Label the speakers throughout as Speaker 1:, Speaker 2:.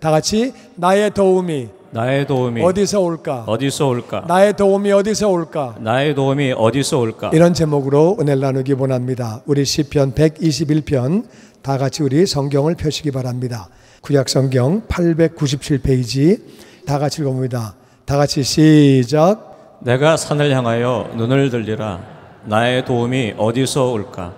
Speaker 1: 다 같이 나의 도움이 어디서 올까? 나의 도움이 어디서 올까? 이런 제목으로 은혜를 나누기 원합니다. 우리 시편 121편 다 같이 우리 성경을 펴시기 바랍니다. 구약 성경 897페이지 다 같이 읽어봅니다. 다 같이 시작.
Speaker 2: 내가 산을 향하여 눈을 들리라. 나의 도움이 어디서 올까?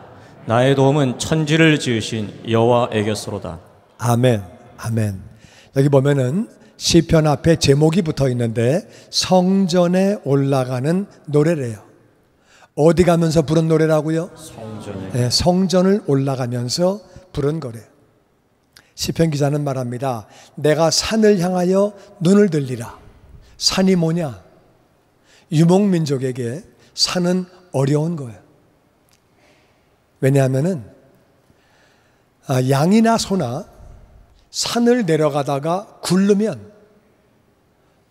Speaker 2: 나의 도움은 천지를 지으신 여호와에게서로다.
Speaker 1: 아멘. 아멘. 여기 보면은 시편 앞에 제목이 붙어 있는데 성전에 올라가는 노래래요. 어디 가면서 부른 노래라고요?
Speaker 2: 성전에.
Speaker 1: 네, 성전을 올라가면서 부른 거래요. 시편 기자는 말합니다. 내가 산을 향하여 눈을 들리라. 산이 뭐냐? 유목민족에게 산은 어려운 거예요. 왜냐하면은 양이나 소나 산을 내려가다가 굴르면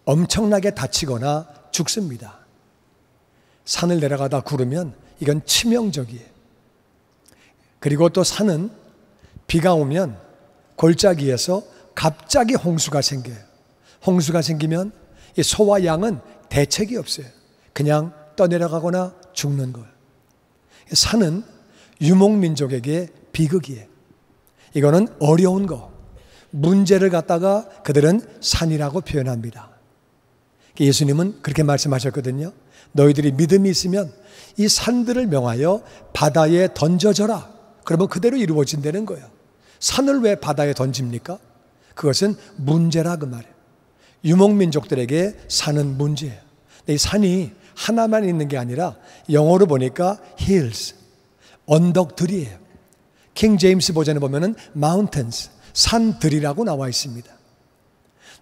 Speaker 1: 엄청나게 다치거나 죽습니다. 산을 내려가다 굴르면 이건 치명적이에요. 그리고 또 산은 비가 오면 골짜기에서 갑자기 홍수가 생겨요. 홍수가 생기면 이 소와 양은 대책이 없어요. 그냥 떠내려가거나 죽는 거예요. 산은 유목민족에게 비극이에요. 이거는 어려운 거. 문제를 갖다가 그들은 산이라고 표현합니다. 예수님은 그렇게 말씀하셨거든요. 너희들이 믿음이 있으면 이 산들을 명하여 바다에 던져져라. 그러면 그대로 이루어진다는 거예요. 산을 왜 바다에 던집니까? 그것은 문제라 그 말이에요. 유목민족들에게 산은 문제예요. 근데 이 산이 하나만 있는 게 아니라 영어로 보니까 hills, 언덕들이에요. 킹 제임스 버전에 보면은 mountains, 산들이라고 나와 있습니다.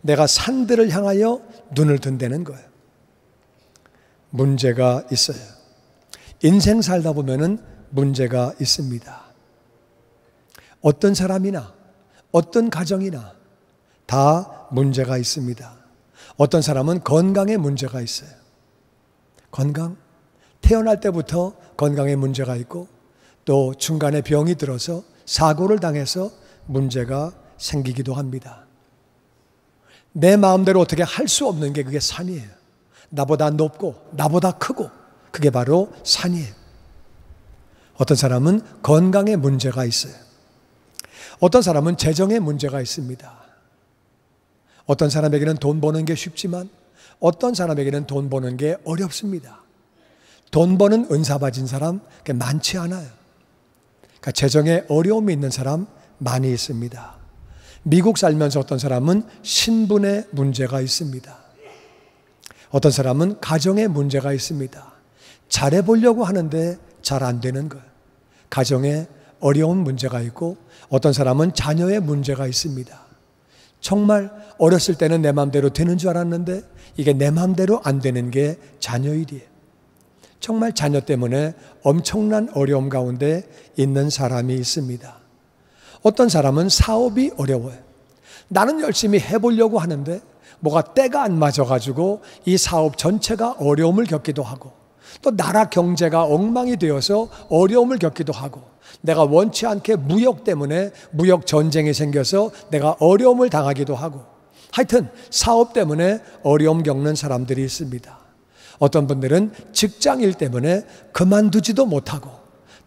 Speaker 1: 내가 산들을 향하여 눈을 든다는 거예요. 문제가 있어요. 인생 살다 보면은 문제가 있습니다. 어떤 사람이나 어떤 가정이나 다 문제가 있습니다. 어떤 사람은 건강에 문제가 있어요. 건강? 태어날 때부터 건강에 문제가 있고 또 중간에 병이 들어서 사고를 당해서 문제가 생기기도 합니다. 내 마음대로 어떻게 할 수 없는 게 그게 산이에요. 나보다 높고 나보다 크고 그게 바로 산이에요. 어떤 사람은 건강에 문제가 있어요. 어떤 사람은 재정에 문제가 있습니다. 어떤 사람에게는 돈 버는 게 쉽지만 어떤 사람에게는 돈 버는 게 어렵습니다. 돈 버는 은사 받은 사람 많지 않아요. 그러니까 재정에 어려움이 있는 사람 많이 있습니다. 미국 살면서 어떤 사람은 신분에 문제가 있습니다. 어떤 사람은 가정에 문제가 있습니다. 잘해보려고 하는데 잘 안 되는 거예요. 가정에 어려운 문제가 있고 어떤 사람은 자녀의 문제가 있습니다. 정말 어렸을 때는 내 마음대로 되는 줄 알았는데 이게 내 마음대로 안 되는 게 자녀 일이에요. 정말 자녀 때문에 엄청난 어려움 가운데 있는 사람이 있습니다. 어떤 사람은 사업이 어려워요. 나는 열심히 해보려고 하는데 뭐가 때가 안 맞아가지고 이 사업 전체가 어려움을 겪기도 하고 또 나라 경제가 엉망이 되어서 어려움을 겪기도 하고 내가 원치 않게 무역 때문에 무역 전쟁이 생겨서 내가 어려움을 당하기도 하고 하여튼 사업 때문에 어려움 겪는 사람들이 있습니다. 어떤 분들은 직장일 때문에 그만두지도 못하고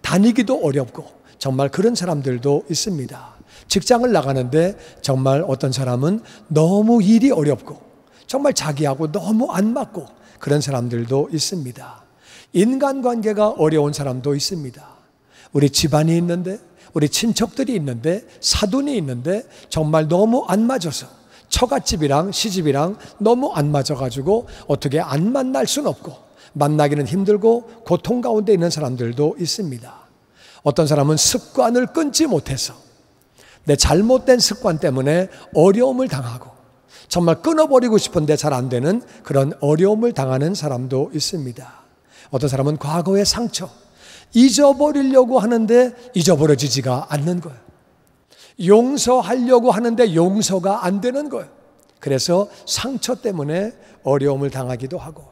Speaker 1: 다니기도 어렵고 정말 그런 사람들도 있습니다. 직장을 나가는데 정말 어떤 사람은 너무 일이 어렵고 정말 자기하고 너무 안 맞고 그런 사람들도 있습니다. 인간관계가 어려운 사람도 있습니다. 우리 집안이 있는데 우리 친척들이 있는데 사돈이 있는데 정말 너무 안 맞아서 처갓집이랑 시집이랑 너무 안 맞아가지고 어떻게 안 만날 수는 없고 만나기는 힘들고 고통 가운데 있는 사람들도 있습니다. 어떤 사람은 습관을 끊지 못해서 내 잘못된 습관 때문에 어려움을 당하고 정말 끊어버리고 싶은데 잘 안 되는 그런 어려움을 당하는 사람도 있습니다. 어떤 사람은 과거의 상처 잊어버리려고 하는데 잊어버려지지가 않는 거예요. 용서하려고 하는데 용서가 안 되는 거예요. 그래서 상처 때문에 어려움을 당하기도 하고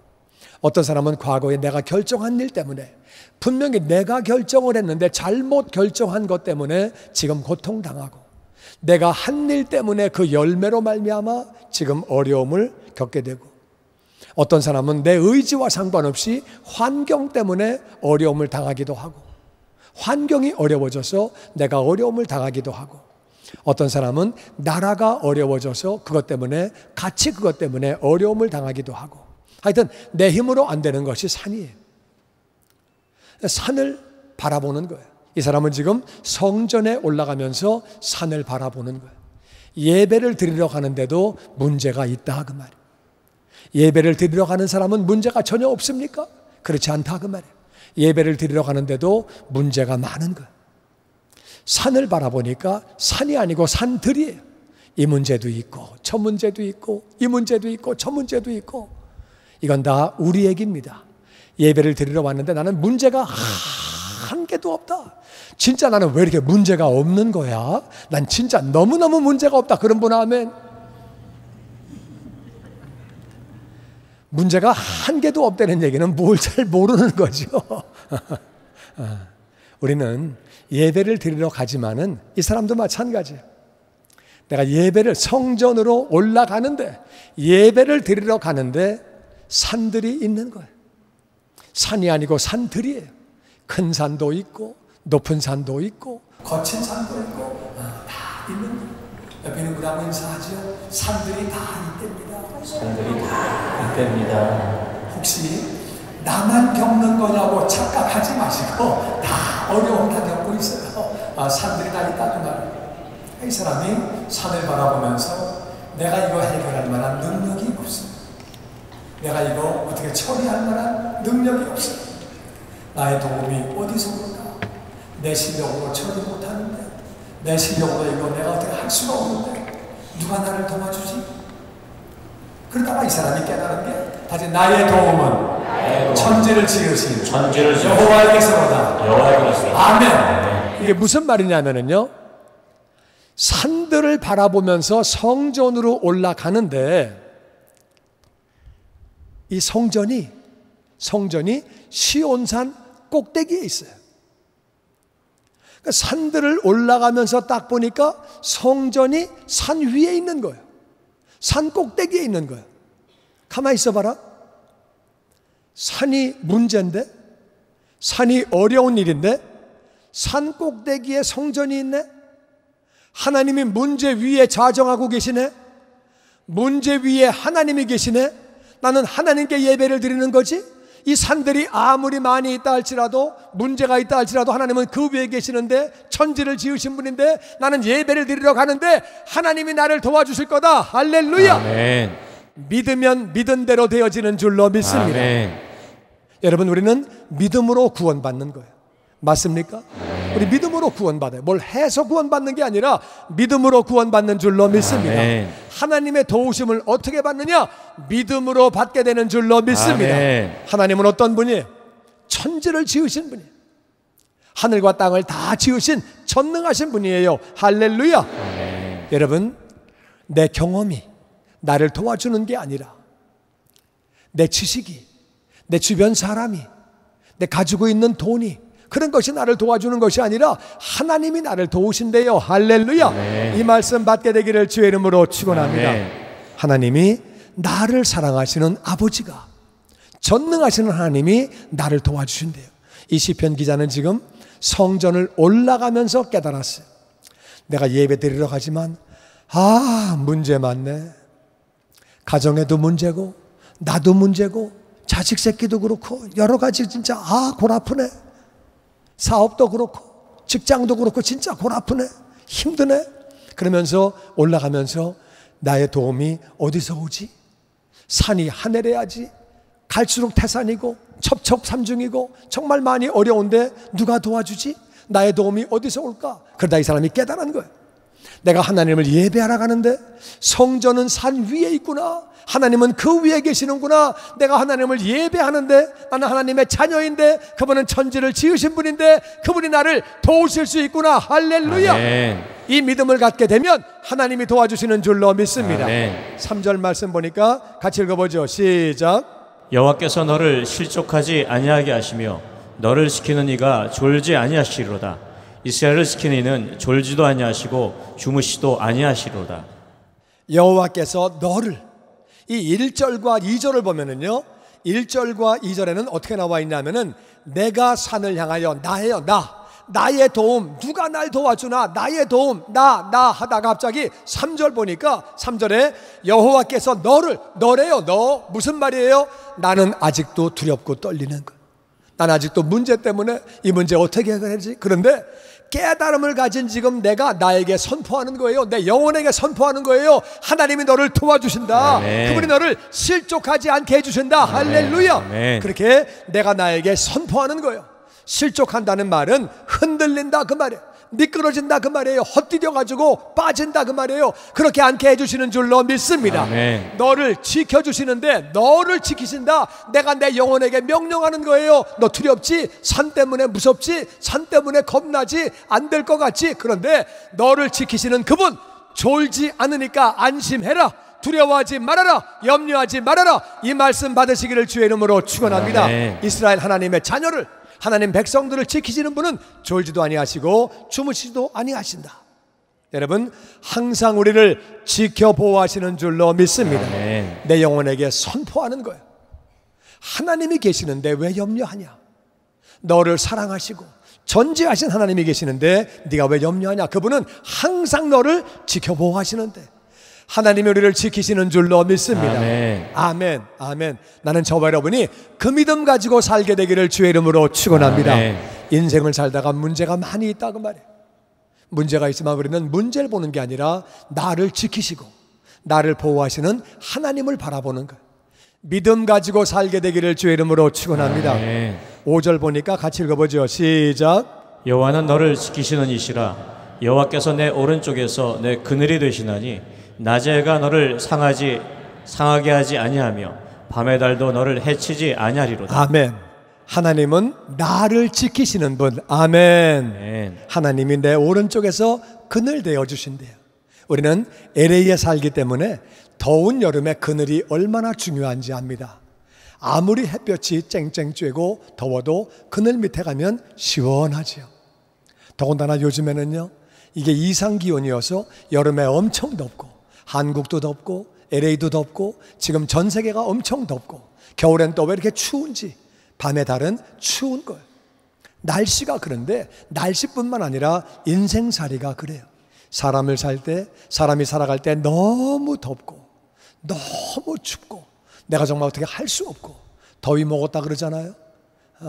Speaker 1: 어떤 사람은 과거에 내가 결정한 일 때문에 분명히 내가 결정을 했는데 잘못 결정한 것 때문에 지금 고통당하고 내가 한 일 때문에 그 열매로 말미암아 지금 어려움을 겪게 되고, 어떤 사람은 내 의지와 상관없이 환경 때문에 어려움을 당하기도 하고, 환경이 어려워져서 내가 어려움을 당하기도 하고, 어떤 사람은 나라가 어려워져서 그것 때문에 같이 그것 때문에 어려움을 당하기도 하고, 하여튼 내 힘으로 안 되는 것이 산이에요. 산을 바라보는 거예요. 이 사람은 지금 성전에 올라가면서 산을 바라보는 거예요. 예배를 드리러 가는데도 문제가 있다 그 말이에요. 예배를 드리러 가는 사람은 문제가 전혀 없습니까? 그렇지 않다 그 말이에요. 예배를 드리러 가는데도 문제가 많은 거예요. 산을 바라보니까 산이 아니고 산들이에요. 이 문제도 있고 저 문제도 있고 이 문제도 있고 저 문제도 있고, 이건 다 우리 얘기입니다. 예배를 드리러 왔는데 나는 문제가 한 개도 없다. 진짜 나는 왜 이렇게 문제가 없는 거야? 난 진짜 너무너무 문제가 없다. 그런 분 아멘. 문제가 한 개도 없다는 얘기는 뭘 잘 모르는 거죠. 우리는 예배를 드리러 가지만은 이 사람도 마찬가지예요. 내가 예배를 성전으로 올라가는데, 예배를 드리러 가는데 산들이 있는 거예요. 산이 아니고 산들이에요. 큰 산도 있고 높은 산도 있고 거친 산도 있고 다 있는 거예요. 옆에 있는 분하고 인사하죠. 산들이 다 있답니다.
Speaker 2: 산들이 다 있답니다.
Speaker 1: 혹시 나만 겪는 거냐고 착각하지 마시고 다 어려움 다 겪고 있어요. 산들이 다 있다 그 말이에요. 이 사람이 산을 바라보면서 내가 이거 해결할 만한 능력이 없어. 내가 이거 어떻게 처리할 만한 능력이 없어. 나의 도움이 어디서 올까? 내 실력으로 처리 못하는데, 내 실력으로 이거 내가 어떻게 할 수가 없는데 누가 나를 도와주지? 그러다가 이 사람이 깨달은 게, 다시 나의 도움은 천지를 지으신 여호와에게서로다. 아멘. 이게 무슨 말이냐면요, 산들을 바라보면서 성전으로 올라가는데, 이 성전이 시온산 꼭대기에 있어요. 그러니까 산들을 올라가면서 딱 보니까 성전이 산 위에 있는 거예요. 산 꼭대기에 있는 거예요. 가만히 있어봐라. 산이 문제인데, 산이 어려운 일인데 산 꼭대기에 성전이 있네. 하나님이 문제 위에 좌정하고 계시네. 문제 위에 하나님이 계시네. 나는 하나님께 예배를 드리는 거지. 이 산들이 아무리 많이 있다 할지라도, 문제가 있다 할지라도 하나님은 그 위에 계시는데, 천지를 지으신 분인데 나는 예배를 드리러 가는데 하나님이 나를 도와주실 거다. 할렐루야.
Speaker 2: 아멘.
Speaker 1: 믿으면 믿은 대로 되어지는 줄로 믿습니다.
Speaker 2: 아멘.
Speaker 1: 여러분, 우리는 믿음으로 구원받는 거예요. 맞습니까? 우리 믿음으로 구원받아요. 뭘 해서 구원받는 게 아니라 믿음으로 구원받는 줄로 믿습니다.
Speaker 2: 아멘.
Speaker 1: 하나님의 도우심을 어떻게 받느냐? 믿음으로 받게 되는 줄로 믿습니다.
Speaker 2: 아멘.
Speaker 1: 하나님은 어떤 분이에요? 천지를 지으신 분이에요. 하늘과 땅을 다 지으신 전능하신 분이에요. 할렐루야.
Speaker 2: 아멘.
Speaker 1: 여러분, 내 경험이 나를 도와주는 게 아니라, 내 지식이, 내 주변 사람이, 내 가지고 있는 돈이, 그런 것이 나를 도와주는 것이 아니라 하나님이 나를 도우신대요. 할렐루야.
Speaker 2: 아멘.
Speaker 1: 이 말씀 받게 되기를 주의 이름으로 축원합니다.
Speaker 2: 아멘.
Speaker 1: 하나님이 나를 사랑하시는 아버지가, 전능하시는 하나님이 나를 도와주신대요. 이 시편 기자는 지금 성전을 올라가면서 깨달았어요. 내가 예배 드리러 가지만 문제 많네. 가정에도 문제고, 나도 문제고, 자식 새끼도 그렇고, 여러 가지 진짜 골 아프네. 사업도 그렇고 직장도 그렇고 진짜 골 아프네. 힘드네. 그러면서 올라가면서 나의 도움이 어디서 오지? 산이 하늘에야지. 갈수록 태산이고 첩첩산중이고 정말 많이 어려운데 누가 도와주지? 나의 도움이 어디서 올까? 그러다 이 사람이 깨달은 거예요. 내가 하나님을 예배하러 가는데 성전은 산 위에 있구나. 하나님은 그 위에 계시는구나. 내가 하나님을 예배하는데 나는 하나님의 자녀인데 그분은 천지를 지으신 분인데 그분이 나를 도우실 수 있구나. 할렐루야.
Speaker 2: 아멘.
Speaker 1: 이 믿음을 갖게 되면 하나님이 도와주시는 줄로 믿습니다.
Speaker 2: 아멘.
Speaker 1: 3절 말씀 보니까 같이 읽어보죠. 시작.
Speaker 2: 여호와께서 너를 실족하지 아니하게 하시며 너를 지키는 이가 졸지 아니하시리로다. 이스라엘을 지키는 이는 졸지도 아니하시고 주무시도 아니하시로다.
Speaker 1: 여호와께서 너를, 이 1절과 2절을 보면은요, 1절과 2절에는 어떻게 나와 있냐면은 내가 산을 향하여 나예요, 나의 도움, 누가 날 도와주나, 나의 도움, 나 하다가 갑자기 3절 보니까 3절에 여호와께서 너래요. 너 무슨 말이에요? 나는 아직도 두렵고 떨리는 거. 난 아직도 문제 때문에 이 문제 어떻게 해결하지? 그런데 깨달음을 가진 지금 내가 나에게 선포하는 거예요. 내 영혼에게 선포하는 거예요. 하나님이 너를 도와주신다. 아멘. 그분이 너를 실족하지 않게 해주신다. 아멘. 할렐루야. 아멘. 그렇게 내가 나에게 선포하는 거예요. 실족한다는 말은 흔들린다 그 말이에요. 미끄러진다 그 말이에요. 헛디뎌가지고 빠진다 그 말이에요. 그렇게 않게 해주시는 줄로 믿습니다. 아멘. 너를 지켜주시는데 너를 지키신다. 내가 내 영혼에게 명령하는 거예요. 너 두렵지? 산 때문에 무섭지? 산 때문에 겁나지? 안 될 것 같지? 그런데 너를 지키시는 그분, 졸지 않으니까 안심해라. 두려워하지 말아라. 염려하지 말아라. 이 말씀 받으시기를 주의 이름으로 축원합니다. 아멘. 이스라엘 하나님의 자녀를, 하나님 백성들을 지키시는 분은 졸지도 아니하시고 주무시지도 아니하신다. 여러분, 항상 우리를 지켜 보호하시는 줄로 믿습니다. 아멘. 내 영혼에게 선포하는 거예요. 하나님이 계시는데 왜 염려하냐? 너를 사랑하시고 전지하신 하나님이 계시는데 네가 왜 염려하냐? 그분은 항상 너를 지켜 보호하시는데 하나님이 우리를 지키시는 줄로 믿습니다. 아멘. 아멘. 아멘. 나는 저와 여러분이 그 믿음 가지고 살게 되기를 주의 이름으로 축원합니다. 아멘. 인생을 살다가 문제가 많이 있다 그 말이에요. 문제가 있으면 우리는 문제를 보는 게 아니라 나를 지키시고 나를 보호하시는 하나님을 바라보는 거예요. 믿음 가지고 살게 되기를 주의 이름으로 축원합니다. 아멘. 5절 보니까 같이 읽어보죠. 시작.
Speaker 2: 여호와는 너를 지키시는 이시라. 여호와께서 내 오른쪽에서 내 그늘이 되시나니 낮에 해가 너를 상하게 하지 아니하며 밤의 달도 너를 해치지 아니하리로다.
Speaker 1: 아멘. 하나님은 나를 지키시는 분. 아멘. 아멘. 하나님이 내 오른쪽에서 그늘 되어 주신대요. 우리는 LA에 살기 때문에 더운 여름에 그늘이 얼마나 중요한지 압니다. 아무리 햇볕이 쨍쨍 쬐고 더워도 그늘 밑에 가면 시원하지요. 더군다나 요즘에는요, 이게 이상기온이어서 여름에 엄청 덥고 한국도 덥고 LA도 덥고 지금 전 세계가 엄청 덥고 겨울엔 또 왜 이렇게 추운지, 밤의 달은 추운 거예요. 날씨가 그런데 날씨뿐만 아니라 인생살이가 그래요. 사람이 살아갈 때 너무 덥고 너무 춥고 내가 정말 어떻게 할 수 없고 더위 먹었다 그러잖아요.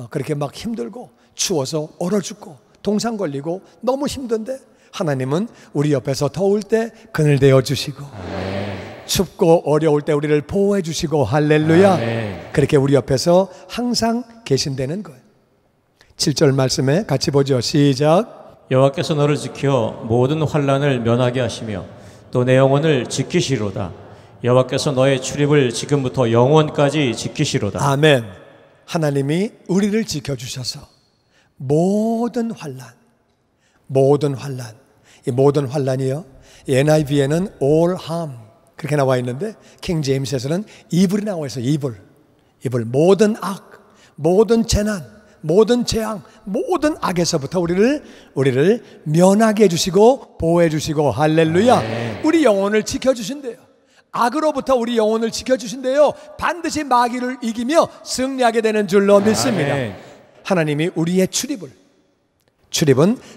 Speaker 1: 그렇게 막 힘들고 추워서 얼어 죽고 동상 걸리고 너무 힘든데 하나님은 우리 옆에서 더울 때 그늘 되어 주시고 춥고 어려울 때 우리를 보호해 주시고 할렐루야. 그렇게 우리 옆에서 항상 계신다는 거예요. 7절 말씀에 같이 보죠. 시작.
Speaker 2: 여호와께서 너를 지켜 모든 환난을 면하게 하시며 또 내 영혼을 지키시로다. 여호와께서 너의 출입을 지금부터 영원까지 지키시로다.
Speaker 1: 아멘. 하나님이 우리를 지켜주셔서 모든 환난, 이 모든 환난이요, NIV에는 all harm 그렇게 나와 있는데 킹 제임스에서는 이불이 나와 있어요. 이불. 모든 악, 모든 재난, 모든 재앙, 모든 악에서부터 우리를 면하게 해주시고 보호해 주시고 할렐루야. 네. 우리 영혼을 지켜주신대요. 악으로부터 우리 영혼을 지켜주신대요. 반드시 마귀를 이기며 승리하게 되는 줄로 믿습니다. 네. 하나님이 우리의 출입은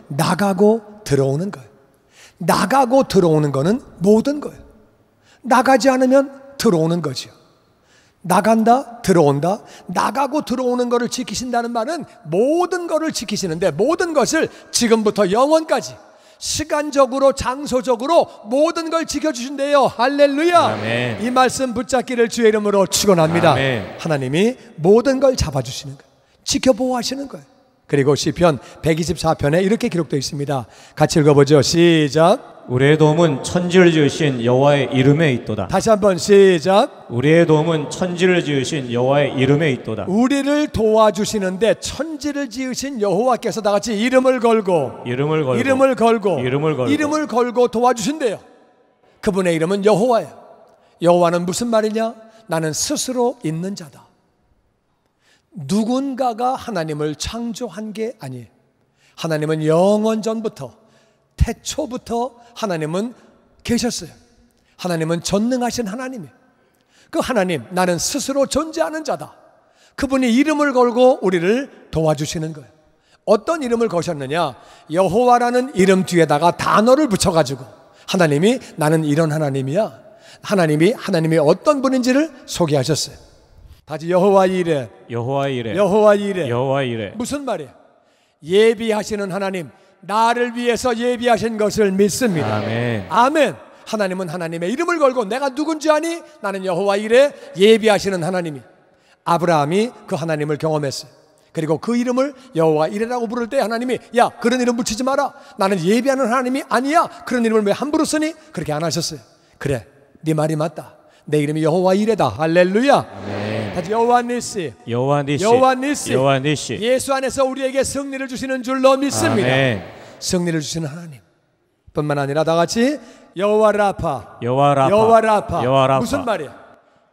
Speaker 1: 나가고 들어오는 거예요. 나가고 들어오는 거는 모든 거예요. 나가지 않으면 들어오는 거죠. 나간다, 들어온다. 나가고 들어오는 것을 지키신다는 말은 모든 것을 지키시는데 모든 것을 지금부터 영원까지 시간적으로 장소적으로 모든 걸 지켜주신대요. 할렐루야. 아멘. 이 말씀 붙잡기를 주의 이름으로 축원합니다. 아멘. 하나님이 모든 걸 잡아주시는 거예요. 지켜보호하시는 거예요. 그리고 시편 124편에 이렇게 기록되어 있습니다. 같이 읽어보죠. 시작.
Speaker 2: 우리의 도움은 천지를 지으신 여호와의 이름에 있도다.
Speaker 1: 다시 한번 시작.
Speaker 2: 우리의 도움은 천지를 지으신 여호와의 이름에 있도다.
Speaker 1: 우리를 도와주시는데 천지를 지으신 여호와께서 다같이 이름을 걸고 도와주신대요. 그분의 이름은 여호와예요. 여호와는 무슨 말이냐? 나는 스스로 있는 자다. 누군가가 하나님을 창조한 게 아니에요. 하나님은 영원 전부터, 태초부터 하나님은 계셨어요. 하나님은 전능하신 하나님이에요. 그 하나님, 나는 스스로 존재하는 자다. 그분이 이름을 걸고 우리를 도와주시는 거예요. 어떤 이름을 거셨느냐? 여호와라는 이름 뒤에다가 단어를 붙여가지고 하나님이 나는 이런 하나님이야. 하나님이 어떤 분인지를 소개하셨어요. 다시 여호와 이레,
Speaker 2: 여호와 이레,
Speaker 1: 여호와 이레.
Speaker 2: 여호와 이레.
Speaker 1: 무슨 말이에요? 예비하시는 하나님, 나를 위해서 예비하신 것을 믿습니다.
Speaker 2: 아멘.
Speaker 1: 아멘. 하나님은 하나님의 이름을 걸고 내가 누군지 아니? 나는 여호와 이레, 예비하시는 하나님이. 아브라함이 그 하나님을 경험했어요. 그리고 그 이름을 여호와 이레라고 부를 때 하나님이 야, 그런 이름 붙이지 마라. 나는 예비하는 하나님이 아니야. 그런 이름을 왜 함부로 쓰니? 그렇게 안 하셨어요. 그래, 네 말이 맞다. 내 이름이 여호와 이레다. 할렐루야.
Speaker 2: 아멘.
Speaker 1: 다시 여호와 니시,
Speaker 2: 여호와 니시,
Speaker 1: 여호와 니시.
Speaker 2: 여호와 니시.
Speaker 1: 예수 안에서 우리에게 승리를 주시는 줄로 믿습니다.
Speaker 2: 아멘.
Speaker 1: 승리를 주시는 하나님 뿐만 아니라 다 같이 여호와 라파,
Speaker 2: 여호와 라파,
Speaker 1: 여호와 라파.
Speaker 2: 여호와 라파.
Speaker 1: 무슨 말이야?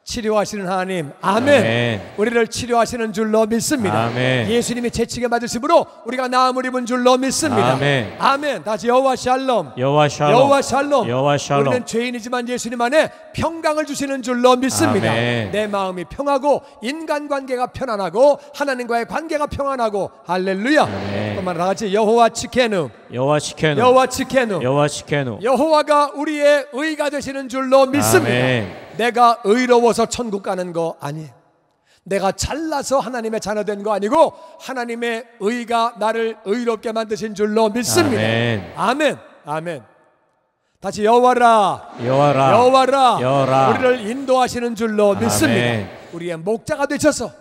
Speaker 1: 치료하시는 하나님. 아멘.
Speaker 2: 아멘.
Speaker 1: 우리를 치료하시는 줄로 믿습니다.
Speaker 2: 아멘.
Speaker 1: 예수님이 재치게 맞으심으로 우리가 나음을 입은 줄로 믿습니다.
Speaker 2: 아멘.
Speaker 1: 아멘. 다시 여호와 샬롬,
Speaker 2: 여호와 샬롬,
Speaker 1: 여호와 샬롬.
Speaker 2: 여호와 샬롬.
Speaker 1: 우리는 죄인이지만 예수님 안에 평강을 주시는 줄로 믿습니다.
Speaker 2: 아멘.
Speaker 1: 내 마음이 평하고 인간관계가 편안하고 하나님과의 관계가 평안하고 할렐루야.
Speaker 2: 아멘.
Speaker 1: 그만 다 같이 여호와 치케누,
Speaker 2: 여호와 시케누,
Speaker 1: 여호와 치케누.
Speaker 2: 여호와 시케누.
Speaker 1: 여호와가 우리의 의가 되시는 줄로 믿습니다.
Speaker 2: 아멘.
Speaker 1: 내가 의로워서 천국 가는 거 아니에요. 내가 잘나서 하나님의 자녀 된 거 아니고 하나님의 의가 나를 의롭게 만드신 줄로 믿습니다.
Speaker 2: 아멘.
Speaker 1: 아멘. 아멘. 다시 여호와라,
Speaker 2: 여호와라,
Speaker 1: 여호와라.
Speaker 2: 여호와라.
Speaker 1: 우리를 인도하시는 줄로 믿습니다.
Speaker 2: 아멘.
Speaker 1: 우리의 목자가 되셔서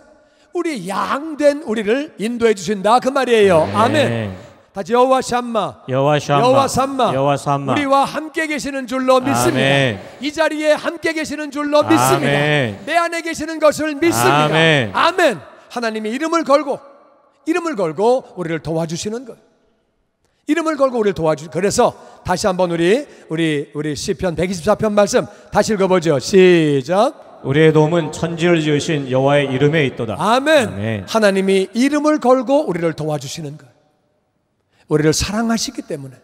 Speaker 1: 우리 양된 우리를 인도해 주신다 그 말이에요. 아멘. 다시 여호와 샴마,
Speaker 2: 여호와 샴마,
Speaker 1: 여호와 삼마.
Speaker 2: 여호와 삼마.
Speaker 1: 우리와 함께 계시는 줄로 믿습니다.
Speaker 2: 아멘.
Speaker 1: 이 자리에 함께 계시는 줄로 믿습니다.
Speaker 2: 아멘.
Speaker 1: 내 안에 계시는 것을 믿습니다.
Speaker 2: 아멘.
Speaker 1: 아멘. 하나님이 이름을 걸고 우리를 도와주시는 것. 이름을 걸고 우리를 도와주. 그래서 다시 한번 우리 시편 124편 말씀 다시 읽어보죠. 시작.
Speaker 2: 우리의 도움은 천지를 지으신 여호와의 이름에 있도다.
Speaker 1: 아멘.
Speaker 2: 아멘.
Speaker 1: 하나님이 이름을 걸고 우리를 도와주시는 것. 우리를 사랑하시기 때문에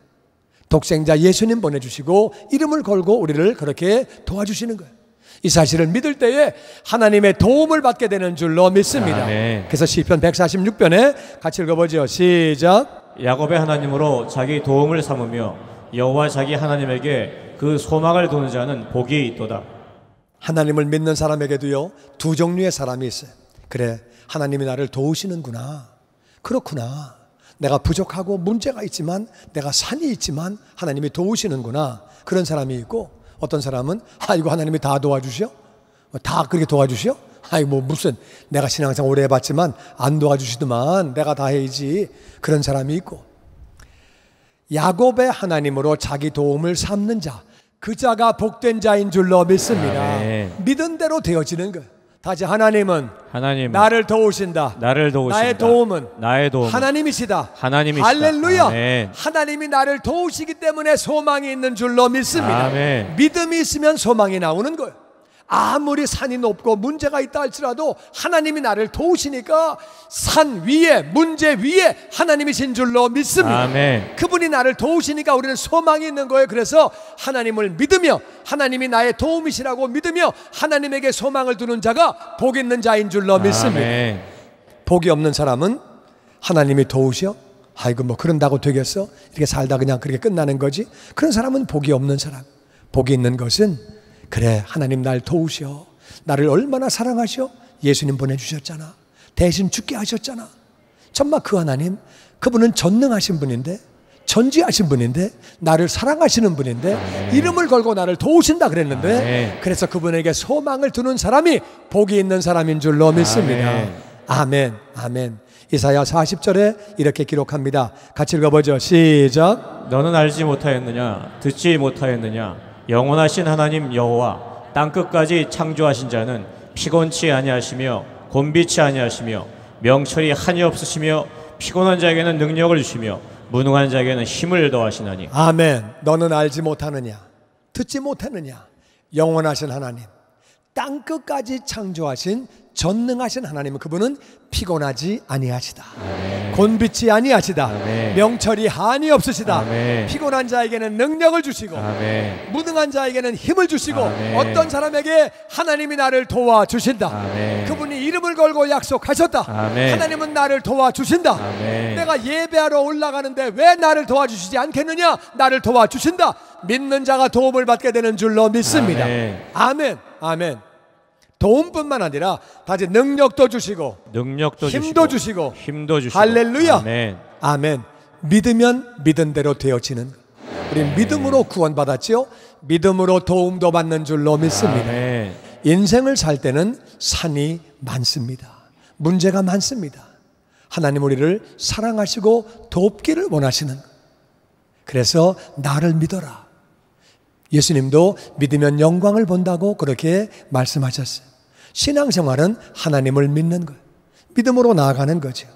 Speaker 1: 독생자 예수님 보내주시고 이름을 걸고 우리를 그렇게 도와주시는 거예요. 이 사실을 믿을 때에 하나님의 도움을 받게 되는 줄로 믿습니다.
Speaker 2: 아멘.
Speaker 1: 그래서 시편 146편에 같이 읽어보죠. 시작.
Speaker 2: 야곱의 하나님으로 자기 도움을 삼으며 여호와 자기 하나님에게 그 소망을 두는 자는 복이 있도다.
Speaker 1: 하나님을 믿는 사람에게도요, 두 종류의 사람이 있어요. 그래, 하나님이 나를 도우시는구나. 그렇구나. 내가 부족하고 문제가 있지만, 내가 산이 있지만 하나님이 도우시는구나. 그런 사람이 있고, 어떤 사람은 아이고 하나님이 다 도와주셔? 다 그렇게 도와주셔? 아이 뭐 무슨 내가 신앙생활 오래 해봤지만 안 도와주시더만 내가 다 해야지. 그런 사람이 있고, 야곱의 하나님으로 자기 도움을 삼는 자, 그 자가 복된 자인 줄로 믿습니다.
Speaker 2: 아멘.
Speaker 1: 믿은 대로 되어지는 것. 다시 하나님은 나를 도우신다. 나의 도움은 하나님이시다. 할렐루야.
Speaker 2: 아멘.
Speaker 1: 하나님이 나를 도우시기 때문에 소망이 있는 줄로 믿습니다.
Speaker 2: 아멘.
Speaker 1: 믿음이 있으면 소망이 나오는 거예요. 아무리 산이 높고 문제가 있다 할지라도 하나님이 나를 도우시니까 산 위에, 문제 위에 하나님이신 줄로 믿습니다.
Speaker 2: 아멘.
Speaker 1: 그분이 나를 도우시니까 우리는 소망이 있는 거예요. 그래서 하나님을 믿으며 하나님이 나의 도움이시라고 믿으며 하나님에게 소망을 두는 자가 복 있는 자인 줄로 믿습니다.
Speaker 2: 아멘.
Speaker 1: 복이 없는 사람은 하나님이 도우셔? 아이고 뭐 그런다고 되겠어? 이렇게 살다 그냥 그렇게 끝나는 거지? 그런 사람은 복이 없는 사람. 복이 있는 것은 그래, 하나님 날 도우셔. 나를 얼마나 사랑하셔? 예수님 보내주셨잖아. 대신 죽게 하셨잖아. 정말 그 하나님, 그분은 전능하신 분인데, 전지하신 분인데, 나를 사랑하시는 분인데, 이름을 걸고 나를 도우신다 그랬는데, 그래서 그분에게 소망을 두는 사람이 복이 있는 사람인 줄로 믿습니다. 아멘. 아멘. 이사야 40절에 이렇게 기록합니다. 같이 읽어보죠. 시작.
Speaker 2: 너는 알지 못하였느냐? 듣지 못하였느냐? 영원하신 하나님 여호와 땅끝까지 창조하신 자는 피곤치 아니하시며 곤비치 아니하시며 명철이 한이 없으시며 피곤한 자에게는 능력을 주시며 무능한 자에게는 힘을 더하시나니.
Speaker 1: 아멘. 너는 알지 못하느냐? 듣지 못하느냐? 영원하신 하나님, 땅끝까지 창조하신 전능하신 하나님은 그분은 피곤하지 아니하시다.
Speaker 2: 아멘.
Speaker 1: 곤비치 아니하시다.
Speaker 2: 아멘.
Speaker 1: 명철이 한이 없으시다.
Speaker 2: 아멘.
Speaker 1: 피곤한 자에게는 능력을 주시고
Speaker 2: 아멘.
Speaker 1: 무능한 자에게는 힘을 주시고
Speaker 2: 아멘.
Speaker 1: 어떤 사람에게 하나님이 나를 도와주신다.
Speaker 2: 아멘.
Speaker 1: 그분이 이름을 걸고 약속하셨다.
Speaker 2: 아멘.
Speaker 1: 하나님은 나를 도와주신다.
Speaker 2: 아멘.
Speaker 1: 내가 예배하러 올라가는데 왜 나를 도와주시지 않겠느냐? 나를 도와주신다. 믿는 자가 도움을 받게 되는 줄로 믿습니다.
Speaker 2: 아멘.
Speaker 1: 아멘. 아멘. 도움뿐만 아니라 다시 능력도 주시고
Speaker 2: 능력도
Speaker 1: 힘도 주시고
Speaker 2: 힘도 주시고
Speaker 1: 할렐루야.
Speaker 2: 아멘.
Speaker 1: 아멘. 믿으면 믿은 대로 되어지는 것. 우리 믿음으로 구원받았죠. 믿음으로 도움도 받는 줄로 믿습니다.
Speaker 2: 아멘.
Speaker 1: 인생을 살 때는 산이 많습니다. 문제가 많습니다. 하나님 우리를 사랑하시고 돕기를 원하시는 것. 그래서 나를 믿어라. 예수님도 믿으면 영광을 본다고 그렇게 말씀하셨어요. 신앙생활은 하나님을 믿는 것, 믿음으로 나아가는 거죠.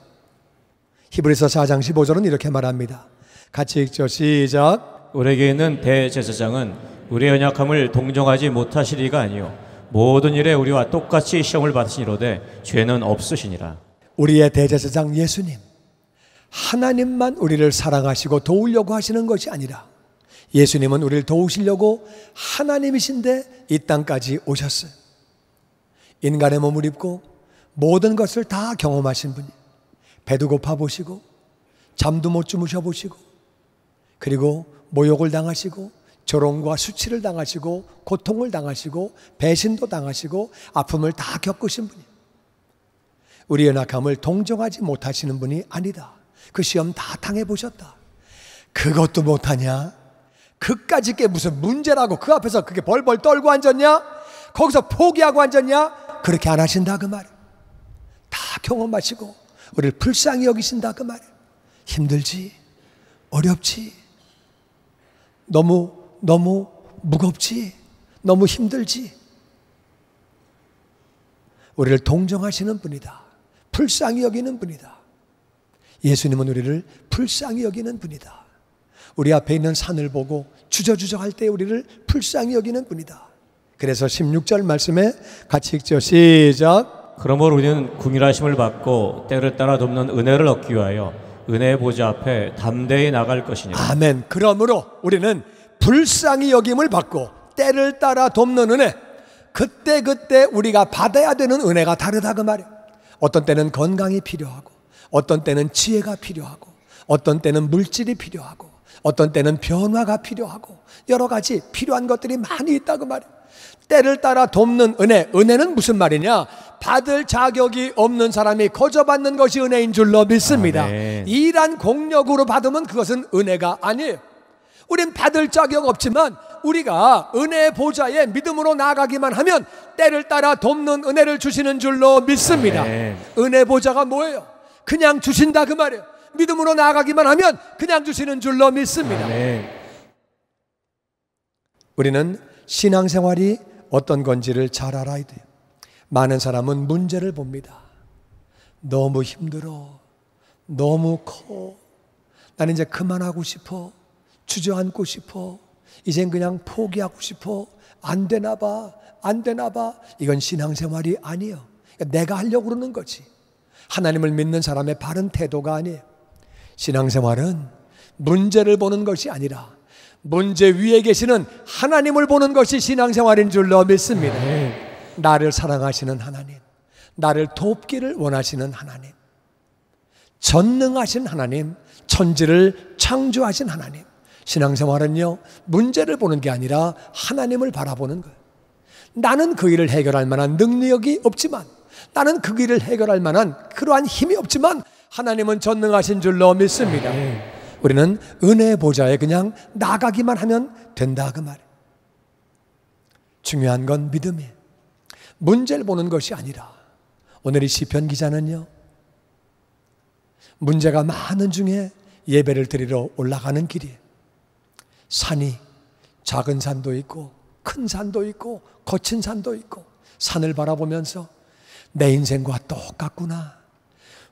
Speaker 1: 히브리서 4장 15절은 이렇게 말합니다. 같이 읽죠. 시작.
Speaker 2: 우리에게 있는 대제사장은 우리의 연약함을 동정하지 못하시리가 아니요 모든 일에 우리와 똑같이 시험을 받으시니로되 죄는 없으시니라.
Speaker 1: 우리의 대제사장 예수님, 하나님만 우리를 사랑하시고 도우려고 하시는 것이 아니라 예수님은 우리를 도우시려고 하나님이신데 이 땅까지 오셨어요. 인간의 몸을 입고 모든 것을 다 경험하신 분이, 배도 고파 보시고 잠도 못 주무셔 보시고 그리고 모욕을 당하시고 조롱과 수치를 당하시고 고통을 당하시고 배신도 당하시고 아픔을 다 겪으신 분이, 우리의 연약함을 동정하지 못하시는 분이 아니다. 그 시험 다 당해보셨다. 그것도 못하냐? 그까짓 게 무슨 문제라고 그 앞에서 그게 벌벌 떨고 앉았냐? 거기서 포기하고 앉았냐? 그렇게 안 하신다 그 말이에요. 다 경험하시고 우리를 불쌍히 여기신다 그 말이에요. 힘들지? 어렵지? 너무 무겁지? 너무 힘들지? 우리를 동정하시는 분이다. 불쌍히 여기는 분이다. 예수님은 우리를 불쌍히 여기는 분이다. 우리 앞에 있는 산을 보고 주저주저할 때 우리를 불쌍히 여기는 분이다. 그래서 16절 말씀에 같이 읽죠. 시작.
Speaker 2: 그러므로 우리는 궁일하심을 받고 때를 따라 돕는 은혜를 얻기 위하여 은혜의 보좌 앞에 담대히 나갈 것이니라.
Speaker 1: 아멘. 그러므로 우리는 불쌍히 여김을 받고 때를 따라 돕는 은혜, 그때 우리가 받아야 되는 은혜가 다르다 그 말이에요. 어떤 때는 건강이 필요하고 어떤 때는 지혜가 필요하고 어떤 때는 물질이 필요하고 어떤 때는 변화가 필요하고 여러 가지 필요한 것들이 많이 있다 그 말이에요. 때를 따라 돕는 은혜, 은혜는 무슨 말이냐? 받을 자격이 없는 사람이 거저 받는 것이 은혜인 줄로 믿습니다.
Speaker 2: 아멘.
Speaker 1: 일한 공력으로 받으면 그것은 은혜가 아니에요. 우린 받을 자격 없지만 우리가 은혜의 보좌에 믿음으로 나아가기만 하면 때를 따라 돕는 은혜를 주시는 줄로 믿습니다.
Speaker 2: 아멘.
Speaker 1: 은혜 보좌가 뭐예요? 그냥 주신다 그 말이에요. 믿음으로 나아가기만 하면 그냥 주시는 줄로 믿습니다.
Speaker 2: 아멘.
Speaker 1: 우리는 신앙생활이 어떤 건지를 잘 알아야 돼요. 많은 사람은 문제를 봅니다. 너무 힘들어. 너무 커. 나는 이제 그만하고 싶어. 주저앉고 싶어. 이젠 그냥 포기하고 싶어. 안 되나 봐. 안 되나 봐. 이건 신앙생활이 아니에요. 내가 하려고 그러는 거지. 하나님을 믿는 사람의 바른 태도가 아니에요. 신앙생활은 문제를 보는 것이 아니라 문제 위에 계시는 하나님을 보는 것이 신앙생활인 줄로 믿습니다. 나를 사랑하시는 하나님, 나를 돕기를 원하시는 하나님, 전능하신 하나님, 천지를 창조하신 하나님. 신앙생활은요, 문제를 보는 게 아니라 하나님을 바라보는 거예요. 나는 그 일을 해결할 만한 능력이 없지만, 나는 그 일을 해결할 만한 그러한 힘이 없지만 하나님은 전능하신 줄로 믿습니다. 우리는 은혜의 보좌에 그냥 나가기만 하면 된다 그 말이에요. 중요한 건 믿음이에요. 문제를 보는 것이 아니라, 오늘 이 시편 기자는요, 문제가 많은 중에 예배를 드리러 올라가는 길이에요. 산이, 작은 산도 있고 큰 산도 있고 거친 산도 있고, 산을 바라보면서 내 인생과 똑같구나.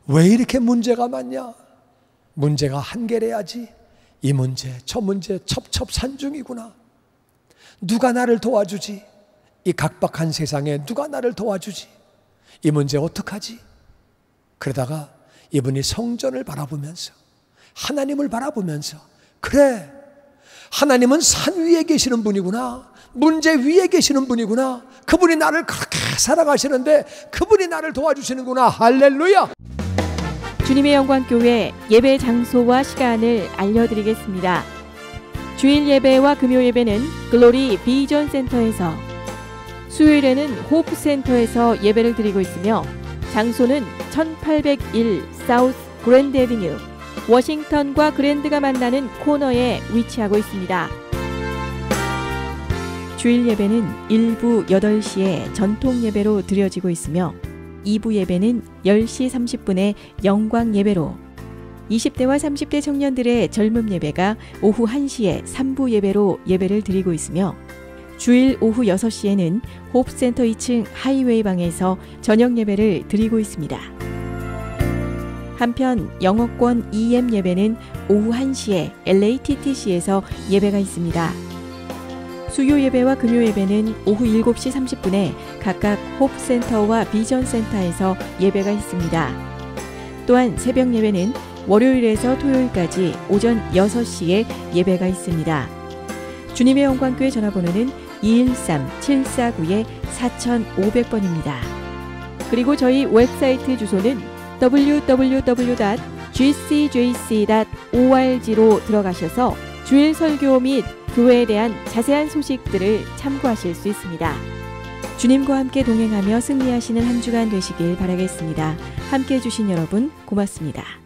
Speaker 1: 왜 이렇게 문제가 많냐? 문제가 한계래야지. 이 문제 저 문제 첩첩산중이구나. 누가 나를 도와주지? 이 각박한 세상에 누가 나를 도와주지? 이 문제 어떡하지? 그러다가 이분이 성전을 바라보면서 하나님을 바라보면서 그래, 하나님은 산 위에 계시는 분이구나. 문제 위에 계시는 분이구나. 그분이 나를 그렇게 사랑하시는데 그분이 나를 도와주시는구나. 할렐루야.
Speaker 3: 주님의 영광교회 예배 장소와 시간을 알려드리겠습니다. 주일 예배와 금요 예배는 글로리 비전 센터에서, 수요일에는 호프 센터에서 예배를 드리고 있으며 장소는 1801 사우스 그랜드 애비뉴 워싱턴과 그랜드가 만나는 코너에 위치하고 있습니다. 주일 예배는 1부 8시에 전통 예배로 드려지고 있으며 2부 예배는 10시 30분에 영광 예배로, 20대와 30대 청년들의 젊음 예배가 오후 1시에 3부 예배로 예배를 드리고 있으며 주일 오후 6시에는 호프센터 2층 하이웨이 방에서 저녁 예배를 드리고 있습니다. 한편 영어권 EM 예배는 오후 1시에 LATTC에서 예배가 있습니다. 수요 예배와 금요 예배는 오후 7시 30분에 각각 호프센터와 비전센터에서 예배가 있습니다. 또한 새벽 예배는 월요일에서 토요일까지 오전 6시에 예배가 있습니다. 주님의 영광교회 전화번호는 213-749-4500번입니다. 그리고 저희 웹사이트 주소는 www.gcjc.org로 들어가셔서 주일 설교 및 교회에 대한 자세한 소식들을 참고하실 수 있습니다. 주님과 함께 동행하며 승리하시는 한 주간 되시길 바라겠습니다. 함께해 주신 여러분 고맙습니다.